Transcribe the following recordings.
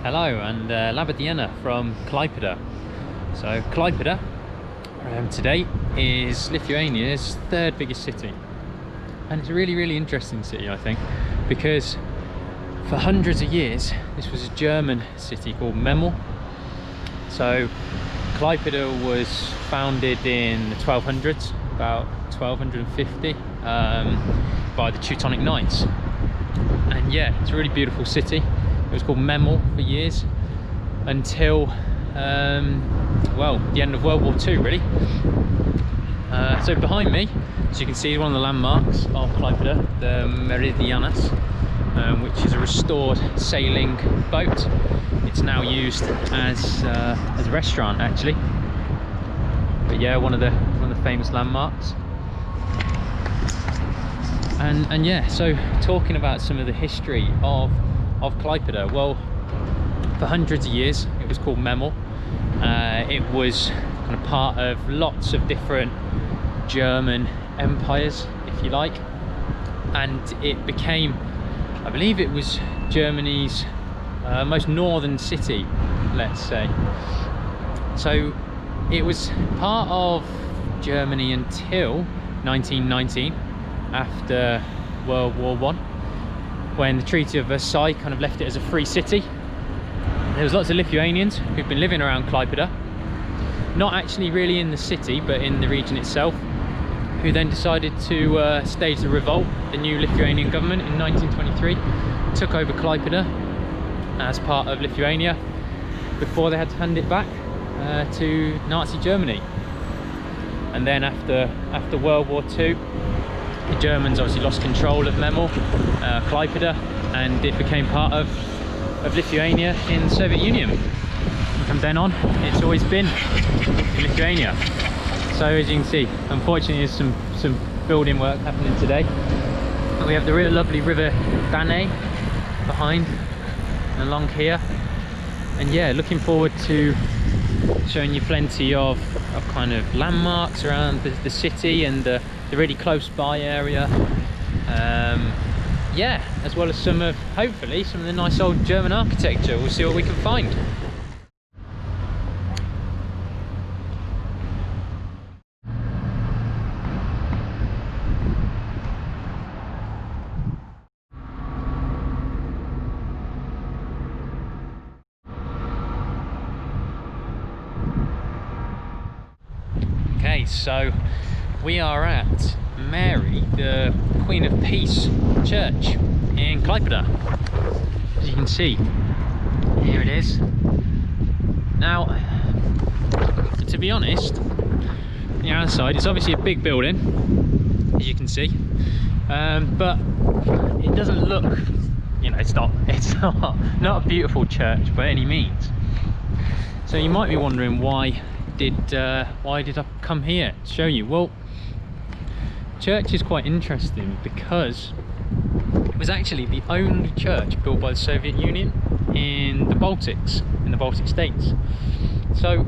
Hello, and Labadiena from Klaipeda. So Klaipeda today is Lithuania's third biggest city, and it's a really interesting city, I think, because for hundreds of years this was a German city called Memel. So Klaipeda was founded in the 1200s, about 1250, by the Teutonic Knights. And yeah, it's a really beautiful city. It was called Memel for years until well, the end of World War II, really. So behind me, as you can see, one of the landmarks of Klaipeda, the Meridianas, which is a restored sailing boat. It's now used as a restaurant, actually. But yeah, one of the famous landmarks. And yeah, so talking about some of the history of Klaipeda, well, for hundreds of years it was called Memel. It was kind of part of lots of different German empires, if you like, and it became, I believe it was Germany's most northern city, let's say. So it was part of Germany until 1919, after World War I, when the Treaty of Versailles kind of left it as a free city. There was lots of Lithuanians who've been living around Klaipeda, not actually really in the city, but in the region itself, who then decided to stage the revolt. The new Lithuanian government in 1923 took over Klaipeda as part of Lithuania before they had to hand it back to Nazi Germany. And then after World War II, the Germans obviously lost control of Memel, Klaipeda, and it became part of Lithuania in the Soviet Union. And from then on, it's always been in Lithuania. So as you can see, unfortunately, there's some building work happening today. And we have the real lovely river Dane behind and along here. And yeah, looking forward to showing you plenty of kind of landmarks around the city and the really close by area. Yeah, as well as hopefully some of the nice old German architecture. We'll see what we can find. Okay, so we are at Mary, the Queen of Peace Church in Klaipeda. As you can see, here it is. Now, to be honest, the outside, it's obviously a big building, as you can see, but it doesn't look, you know, it's not a beautiful church by any means. So you might be wondering, why did I come here to show you? Well, church is quite interesting because it was actually the only church built by the Soviet Union in the Baltics, in the Baltic states. So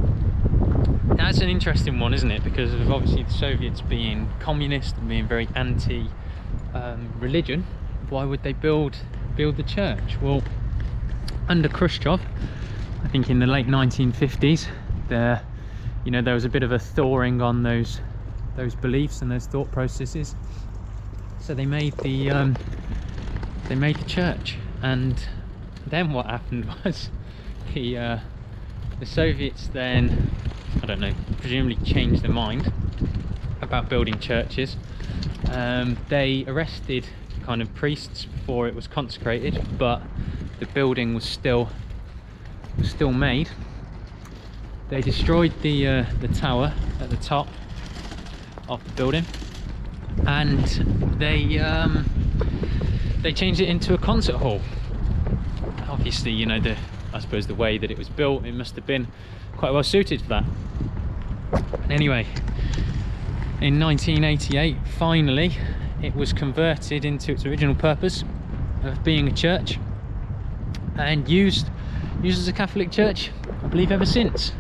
that's an interesting one, isn't it? Because of obviously the Soviets being communist and being very anti religion, why would they build the church? Well, under Khrushchev, I think in the late 1950s, there was a bit of a thawing on those beliefs and those thought processes. So they made the church, and then what happened was the Soviets then, I don't know, presumably changed their mind about building churches. They arrested kind of priests before it was consecrated, but the building was still made. They destroyed the tower at the top of the building, and they changed it into a concert hall. Obviously, you know, I suppose the way that it was built, it must have been quite well suited for that. Anyway, in 1988, finally, it was converted into its original purpose of being a church, and used as a Catholic church, I believe, ever since.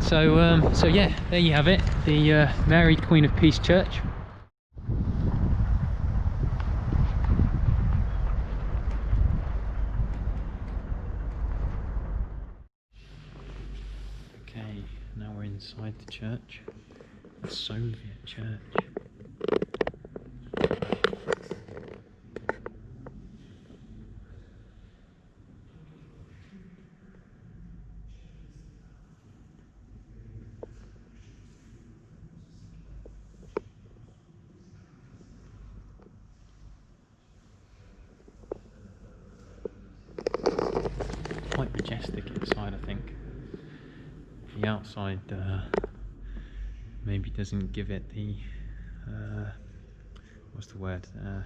So yeah, there you have it, the Mary Queen of Peace Church. Okay, now we're inside the church. A Soviet church. Quite majestic inside, I think. The outside maybe doesn't give it the what's the word? I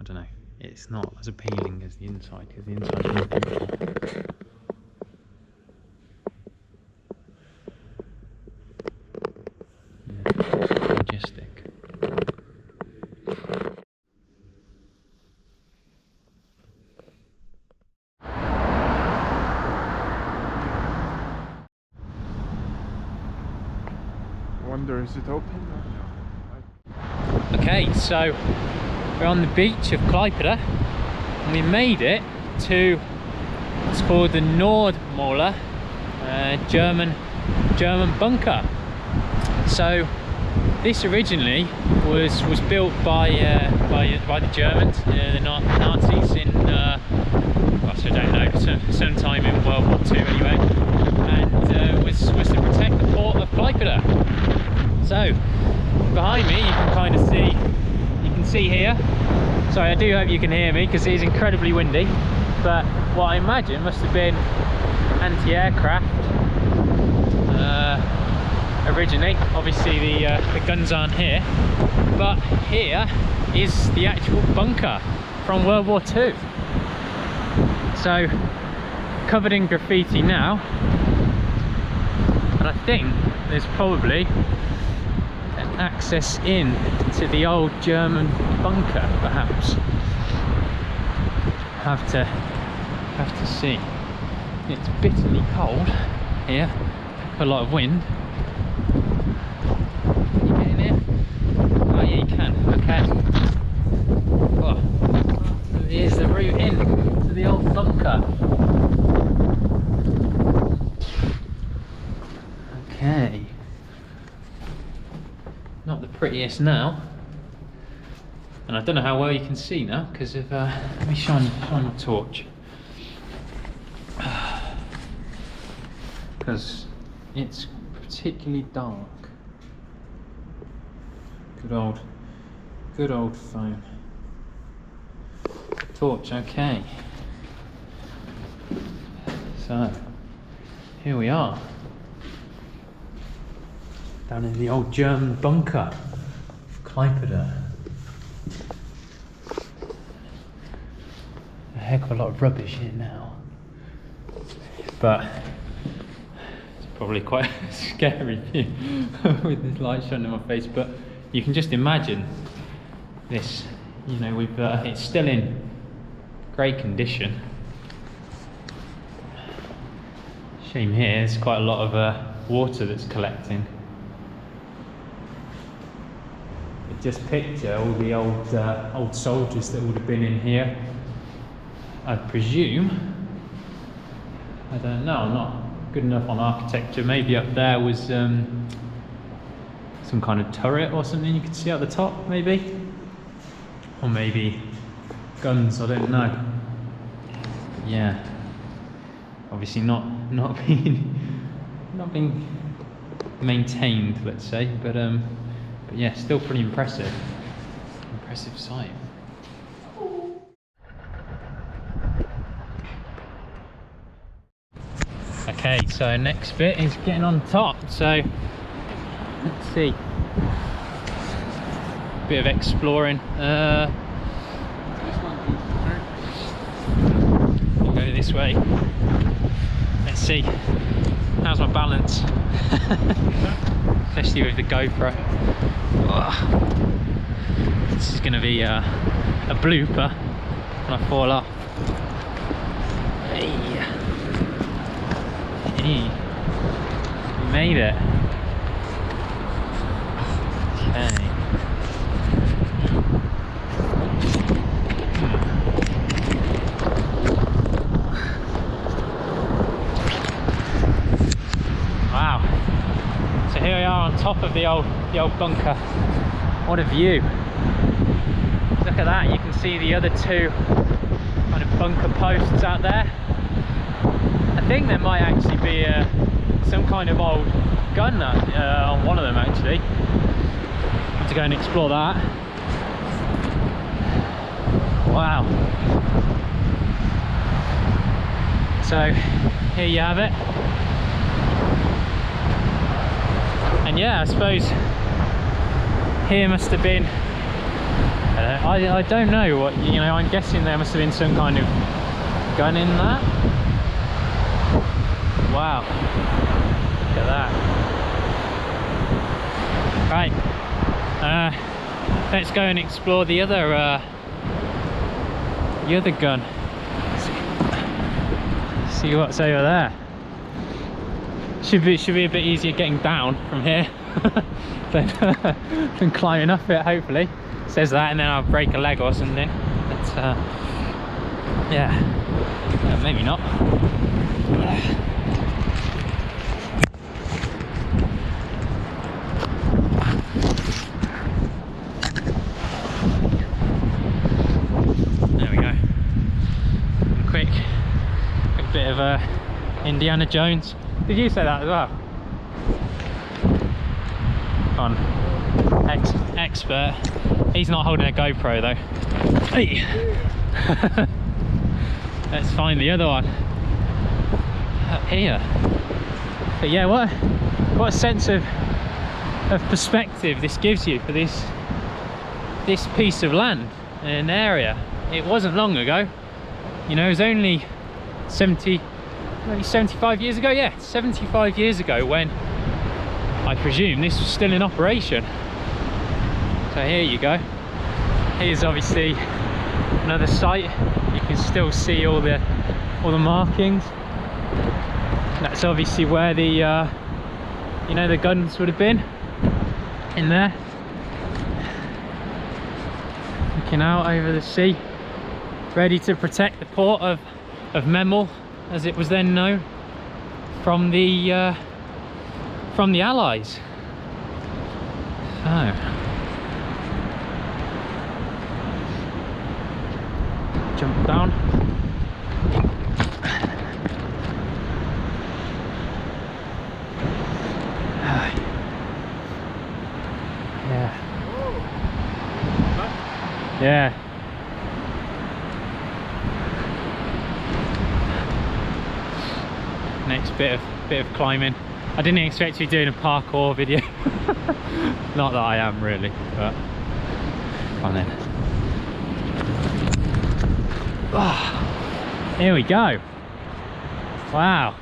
don't know. It's not as appealing as the inside, because the inside is more beautiful. Yeah, majestic. Wonder, is it open? Okay, so we're on the beach of Klaipeda and we made it to what's called the Nordmøller German bunker. So this originally was built by the Germans, the Nazis in gosh, I don't know, sometime in World War II anyway, and was to protect the port of Klaipeda. So behind me you can kind of see here, sorry, I do hope you can hear me because it is incredibly windy, but what I imagine must have been anti-aircraft originally. Obviously the guns aren't here, but here is the actual bunker from World War II. So covered in graffiti now, and I think there's probably access in to the old German bunker, perhaps. Have to see. It's bitterly cold here, a lot of wind. Can you get in here? Oh yeah, you can. Okay. Oh, here's the route in to the old bunker. Okay. Not the prettiest now, and I don't know how well you can see now because of let me shine my torch, because it's particularly dark. Good old phone torch. Okay, so here we are, down in the old German bunker of Klaipeda. A heck of a lot of rubbish here now, but it's probably quite a scary view with this light shining in my face. But you can just imagine this, you know, it's still in great condition. Shame here, there's quite a lot of water that's collecting. Just picture all the old soldiers that would have been in here. I presume, I don't know, I'm not good enough on architecture. Maybe up there was some kind of turret or something you could see at the top, maybe, or maybe guns. I don't know. But yeah, obviously not being maintained, let's say, but yeah, still pretty impressive sight. Okay, so next bit is getting on top. So let's see, bit of exploring. We'll go this way. Let's see, how's my balance? Especially with the GoPro. This is going to be a blooper when I fall off. Hey, we made it. Okay. are on top of the old bunker. What a view. Look at that, you can see the other two kind of bunker posts out there. I think there might actually be some kind of old gun on one of them actually. Have to go and explore that. Wow. So here you have it. And yeah, I suppose here must have been, I don't know what, you know, I'm guessing there must have been some kind of gun in that. Wow, look at that. Right, let's go and explore the other gun. See what's over there. Should be a bit easier getting down from here than climbing up it, hopefully. It says that, and then I'll break a leg or something. But yeah, maybe not. There we go. Quick bit of Indiana Jones. Did you say that as well? Come on, expert. He's not holding a GoPro though. Hey. Let's find the other one up here. But yeah, what a sense of perspective this gives you for this piece of land in an area. It wasn't long ago, you know, it was only 75 years ago. Yeah, 75 years ago when I presume this was still in operation. So here you go. Here's obviously another site. You can still see all the markings. That's obviously where the you know, the guns would have been in there. Looking out over the sea, ready to protect the port of Memel, as it was then known, from the Allies. So jump down. Yeah. Yeah. Next bit of climbing. I didn't expect to be doing a parkour video. Not that I am really, but come on then. Oh, here we go. Wow,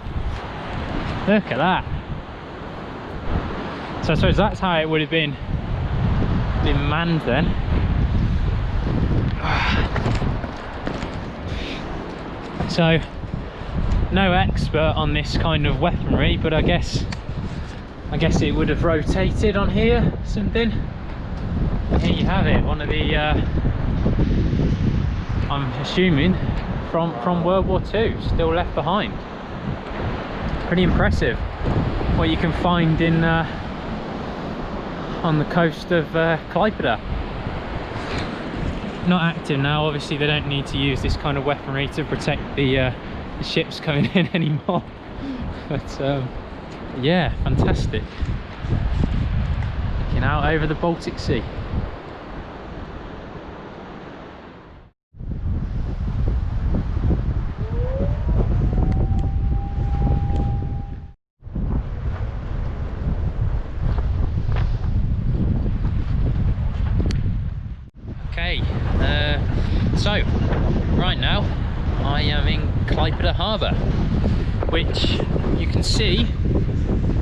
look at that. So I suppose that's how it would have been manned then. So no expert on this kind of weaponry, but I guess it would have rotated on here something. Here you have it, one of the I'm assuming from World War II, still left behind. Pretty impressive what you can find in on the coast of Klaipeda. Not active now, obviously they don't need to use this kind of weaponry to protect the ships coming in anymore. But yeah, fantastic. Looking out over the Baltic Sea. Okay, so right now I am in Klaipeda Harbour, which you can see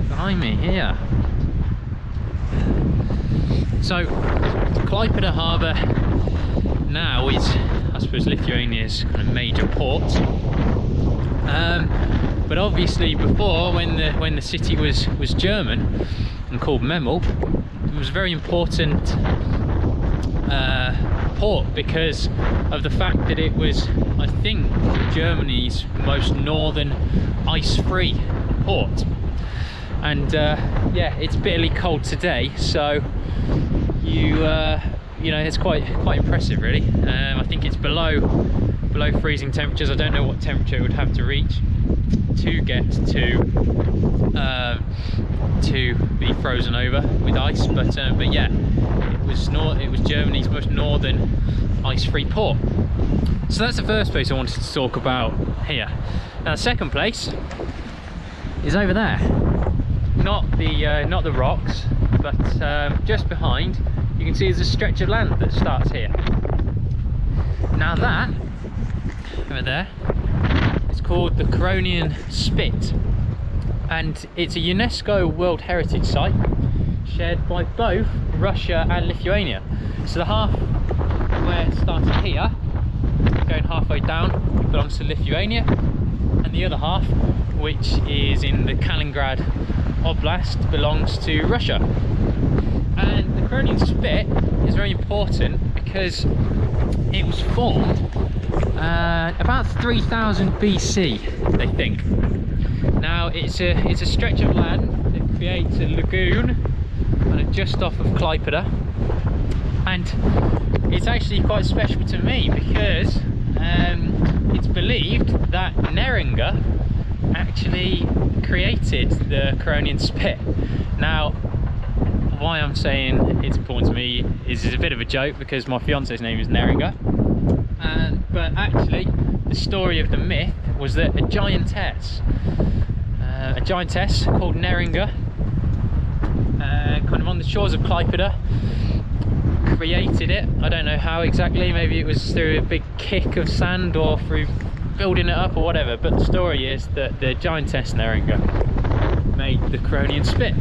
behind me here. So Klaipeda Harbour now is, I suppose, Lithuania's kind of major port. But obviously before, when the city was German and called Memel, it was a very important port because of the fact that it was, I think, Germany's most northern ice-free port. and yeah, it's bitterly cold today, so you know, it's quite impressive really. I think it's below freezing temperatures. I don't know what temperature it would have to reach to get to be frozen over with ice, but yeah, it was Germany's most northern ice-free port. So that's the first place I wanted to talk about here. Now the second place is over there, not the rocks, but just behind. You can see there's a stretch of land that starts here. Now that over there, it's called the Curonian Spit, and it's a UNESCO World Heritage Site shared by both Russia and Lithuania. So the half where it started here, going halfway down, belongs to Lithuania, and the other half, which is in the Kaliningrad Oblast, belongs to Russia. And the Curonian Spit is very important because it was formed about 3000 BC, they think. Now it's a stretch of land that creates a lagoon just off of Klaipeda, and it's actually quite special to me because it's believed that Neringa actually created the Curonian Spit. Now, why I'm saying it's important to me is a bit of a joke because my fiance's name is Neringa, but actually the story of the myth was that a giantess called Neringa, kind of on the shores of Klaipeda, created it. I don't know how exactly, maybe it was through a big kick of sand or through building it up or whatever, but the story is that the giantess Neringa made the Curonian Spit.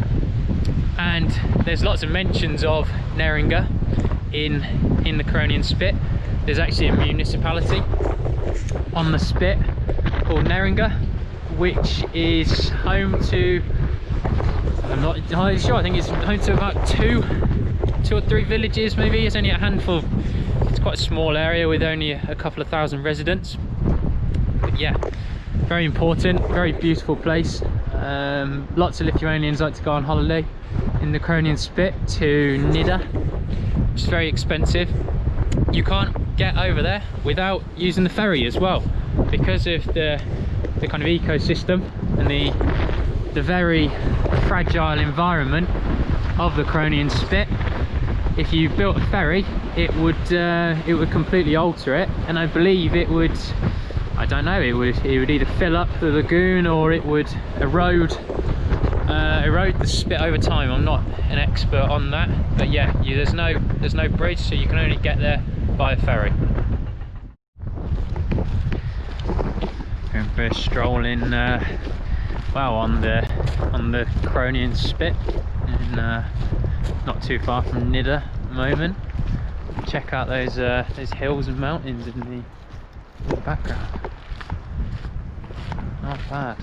And there's lots of mentions of Neringa in the Curonian Spit. There's actually a municipality on the Spit called Neringa, which is home to, I'm not entirely sure, I think it's home to about two or three villages maybe. It's only a handful, it's quite a small area with only a couple of thousand residents. But yeah, very important, very beautiful place. Lots of Lithuanians like to go on holiday in the Curonian Spit to Nida, which is very expensive. You can't get over there without using the ferry as well, because of the kind of ecosystem and the very fragile environment of the Curonian Spit. If you built a ferry, it would completely alter it, and I believe it would, I don't know, it would either fill up the lagoon or it would erode the Spit over time. I'm not an expert on that, but yeah, there's no bridge, so you can only get there by a ferry. Going for a stroll in, well, on the Curonian Spit, and not too far from Nida at the moment. Check out those hills and mountains in the background. Not bad.